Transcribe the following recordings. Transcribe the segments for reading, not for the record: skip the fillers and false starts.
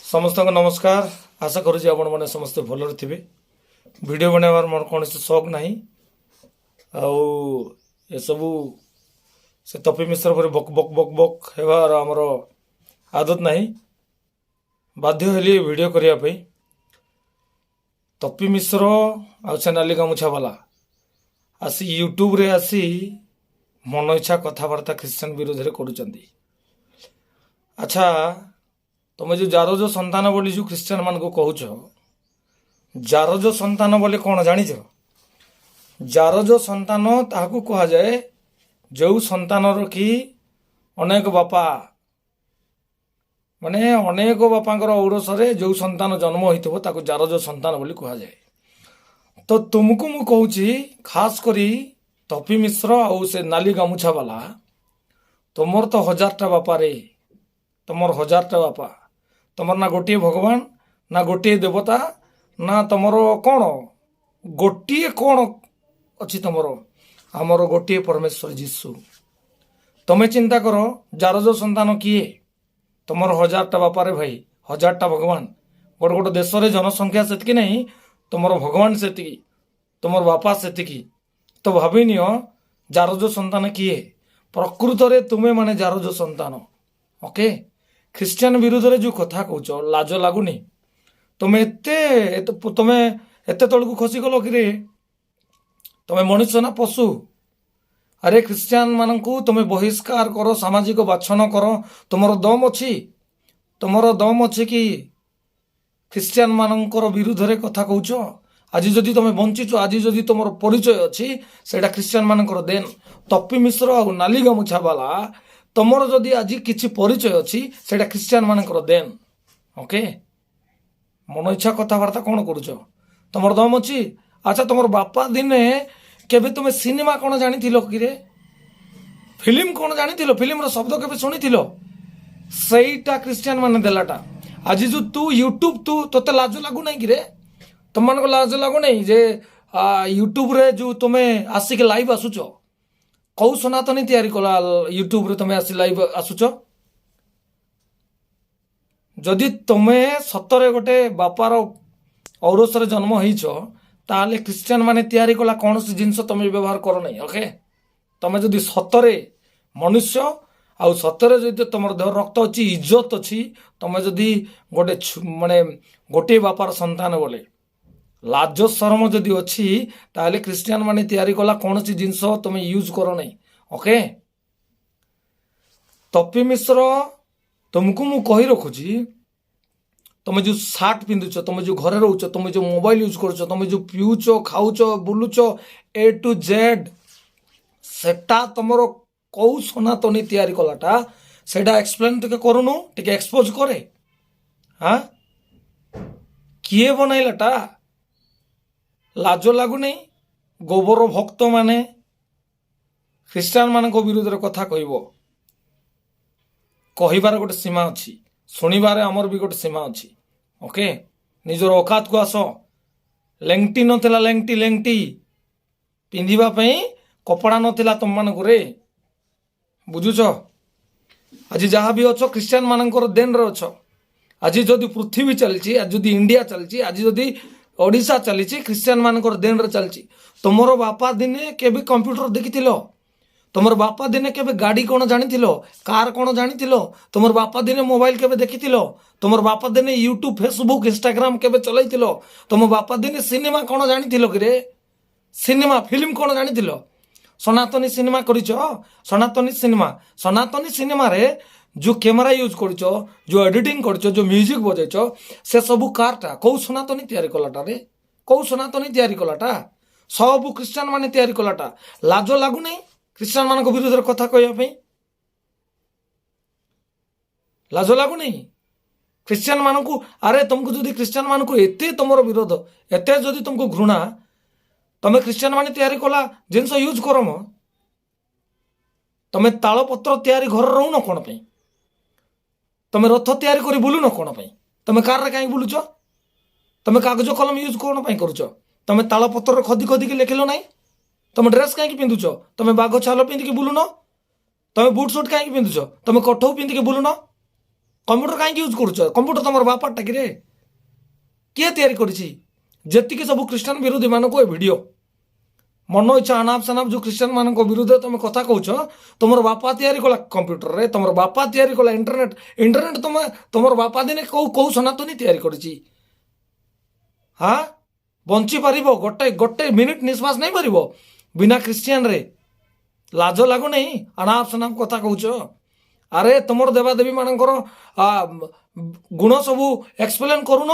समस्त को नमस्कार। आशा करुँच आपण मैंने समस्ते भलर थे। वीडियो बनाइबार मोर कौन शौक ना आबू से तपी मिश्र पर बक बक बक बक हेबार आमर आदत ना बाध्य हेली वीडियो करने। तपी मिश्र आ से नाली गामुछा वाला आसी यूट्यूब रे आसी मन इच्छा कथबार्ता ख्रीस्टान विरोध में करुँच। अच्छा तुम जो जार जो संतान बोली जो ख्रीस्टान मान को कहूच जार जो संतान बोले कौन जानिछ? जार जो संतान ताकू कह जाए जो संतान कि अनेक बापा माने अनेक बापांकर औरसरे जो संतान जन्म होइथिबो ताकू जार जो संतान बोली कह जाए। तो तुमको मु कहूची खास करी तपी मिश्र आउ से नाली गामुछा वाला तुमर तो 1000टा बापा रे, तुमर 1000टा बापा, तुमर ना गोटे भगवान ना गोटे देवता ना तुमर कौन गोटे कौन अच्छी तुमर आमर गोटे परमेश्वर जीशु। तुम्हें चिंता करो जार जो संतान किए तुमर 1000टा बापा रे भाई, 1000टा भगवान। गोटे गोटे देश रे जनसंख्या सेतिकी नहीं, तुमर भगवान सेतिकी, तुमर बापा सेतिकी। तो भाभी नियो जार जो संतान किए प्रकृत रे तुम्हें माने जार जो संतान। ओके ख्रीस्टान विरोध रे जो कथा कहूच लाज लगुनि? तुम्हें एते तलू खसी गल कि तुम्हें मनुष्य ना पशु? अरे ख्रीस्टान मानू तुम्हें बहिष्कार करो, सामाजिक बाछन करो, तुमर दम अच्छी? तुमर दम अच्छी कि ख्रीस्टान मानकर विरोध रे कथा कहूच? आज जदि तुम बंचीच, आज जदि तुम परिचय अच्छी सेटा ख्रीस्टान मानकर देन। तपी मिश्र आ नाली गामुछा वाला तुमर जदि आज किसी परिचय अच्छी सेटा ख्रीस्टान मानकर देन। ओके मन इच्छा कथबार्ता कौन करुच? तुमर दम अच्छी? अच्छा तुमर बापा दिने केबे तुम सिनेमा कौन जानी कि रे? फिल्म कौन जानी? फिल्म रो शब्द केबे शुणी? सहीटा ख्रीस्टान माने देलाटा। आज जो तू यूट्यूब तू तोते लाज लागू नहीं कि रे? तुम मान को लाज लागू नहीं जे यूट्यूब रे जो तुम्हें आसिक लाइव आसुच? कौ सनातनी तैयारी कला यूट्यूब रे तुम्हें आसी लाइव आसुच? जदि तुम्हें सतरे गोटे बापार औरसरे जन्म होइछ ताले ख्रीस्टान माने तैयारी कला कौन सी जिनस तुम्हें व्यवहार करो नहीं। ओके तुम्हें जदि सतरे मनुष्य आउ सतरे जदि तुम देह रक्त अच्छी इज्जत अच्छी, तुम्हें जदि गोटे माने गोटे बापार संतान बोले लाज शरम जदि अच्छी ताले ख्रीस्टान माने तैयारी कला कौन सी जिनस तुम्हें यूज करो नहीं। ओके तपी मिश्र तुमको मु कही रखुची तुम जो सार्ट पिंधुच, तुम जो घरे रोच, तुम जो मोबाइल यूज करुच, तुम जो पिउच खाऊच बुलुच ए टू जेड सेटा तुमर कौ सनातनी तैयारी कलाटा सेटा एक्सप्लेन टिके करूनु, टिके एक्सपोज करे। हाँ किए बनैलाटा? लाज लागू नहीं? गोबर भक्त माने ख्रीस्टान मान विरोध में कथा कहबार गोटे सीमा अच्छी, शुणबार आमर भी गोटे सीमा अच्छी। ओके निजर औकात को आस। लेंगटी नथिला लेंगटी लेंगटी पिंधिबा पई कपड़ा नथिला तुम मानक रे, बुझुच? आज जहाँ भी अच्छो ख्रीस्टान मानकर देन रे अच्छो। आज जदि पृथ्वी चलची, आज जदि इंडिया चलची, आज जदि ओडिशा चली ख्रीस्टान मानकर देन रे चलची। तुमर बापा दिने केबे कंप्यूटर देखिथिलो? तुमर बापा दिने केबे गाड़ी कौन जानिथिलो? कार कौन जानिथिलो? तुमर बापा दिने मोबाइल केबे देखिथिलो? तुमर बापा दिने यूट्यूब फेसबुक इंस्टाग्राम केबे चलैथिलो? तुम बापा दिने सिनेमा कौन जानिथिलो कि रे? सिनेमा फिल्म कौन जानिथिलो? सनातनी सिनेमा करिछ? सनातनी सिनेमा रे जो कैमरा यूज करिछ, जो एडिटिंग करिछ, जो म्यूजिक बजैछ से सबु कारटा कौ सनातनी तैयारी कलाटा रे? कौ सनातनी तैयारी कलाटा? सब ख्रीस्टान माने तैयारी कलाटा। लाज लागू नहीं ख्रीस्टान मान विरोध में कथा कहवाई? लाज लगू नहीं ख्रीस्टान मान को? अरे तुमको जदि ख्रीस्टान मान को एते तुमर विरोध, एते जदि तुमको घृणा, तुम्हें ख्रीस्टान मान तैयारी कला जिनस यूज कर म तुम्हें तालपत्र तैयारी घर रहून कौन पे? तुम्हें रथ तैयारी कर बुलून कौन पे? तुम्हें कार कहीं बुलुच? तुम्हें कागज कलम यूज कौन पे करुच? तुम्हें तालपत्र खदी खदी के लिखिल ना? तुम ड्रेस कहीं पिंधुच? तुम्हें बाघ छाल पिंधिकी बुलून? तुम बुट सुट कहीं पिंधुच? तुम कठौ पिंधिकी बुलून? कंप्यूटर कहीं यूज करुच कंप्यूटर तुम बापाटा कि किए तैयारी करिछि जेतिकी सब क्रिश्चियन विरोधी मानक ए वीडियो मन इच्छा अनाप शनाप जो क्रिश्चियन मान विरुद्ध तुम कथा कौच तुम बापा तैयारी कला कंप्यूटर रे तुम बापा तैयारी कला इंटरनेट इंटरनेट तुम बापा दिने कौ सनातनी तैयारी करिछि हाँ बंची पार गोटे गोटे मिनिट निश्वास नहीं पार बिना क्रिश्चियन रे लाज लागु नहीं अनाप शनाप कथा कौच अरे तुम देवादेवी मानकर गुण सबू एक्सप्लेन करुन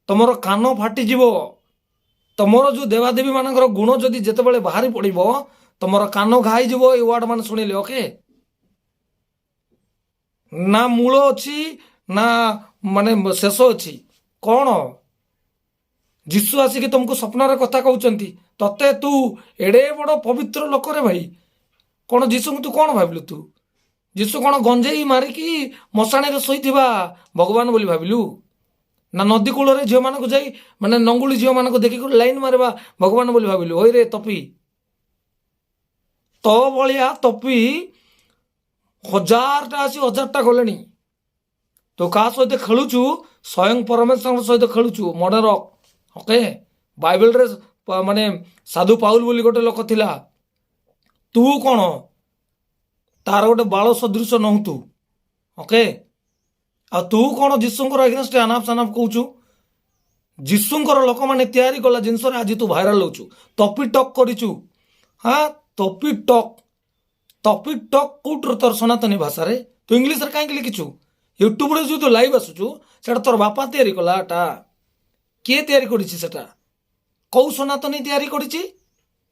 तुमर कान फाटिजिव तुमर जो देवादेवी मानकर गुण जदि जितेबाला बाहरी पड़ो तुमर कान घाई जीव ये वार्ड मान शुणिले ओके ना मूल अच्छी ना माने शेष अच्छी कौन जीशु आसिक तुमको स्वप्न कथा कहते तते तू एड़े बड़ पवित्र लोक रे भाई कौन जीशु को तू कौन भाविलु तू जीशु कौन गंजेई मारिकी मशाणी शोईथिबा भगवान बोली भाविलु ना नदी कूल झील मान को जाई माने नंगुली झील मान को देखिक लाइन मारवा भगवान बोली भाविलु ओई रे तपी तो भलिया तपी 1000टा आसी 1000टा गले तो क्या सहित खेलुचु स्वयं परमेश्वर सहित खेलुचु मने रख ओके बाइबल रे माने साधु पाउल बोली गोटे लोक थिला तू कौन तार गोटे बाल सदृश नहु तू ओके आ तू कौन जीशुंकर अगेंस्ट अनाप शनाप कहूचु जीशुंकर लोक मैंने तैयारी कला जिनस आज तू भाइराल होचु तपी टक करिचु हाँ तपी टक कौटर तोर सनातनी भाषा रे तू इंग्लिश रे कहीं लिखिचु यूट्यूब रे जो तू लाइव आसुचु सेटा तोर बापा तैयारी कलाटा किए तैयारी करिछि सेटा कौ सनातनी तैयारी करिछि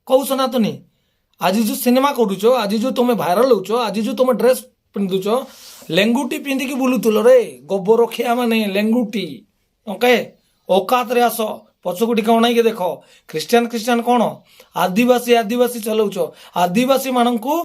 कौ सनातनी आज जो सिनेमा करुच आज जो तुम भाइराल होच आज जो तुम ड्रेस पिंधुच लेंगुटी पिंधिकी बुलुल रे गोबर खिया माने लेंगुटी ओके औकात रे आस पछकु टिके अणाइके देख क्रिश्चियन कौन आदिवासी चलाउच आदिवासी मानू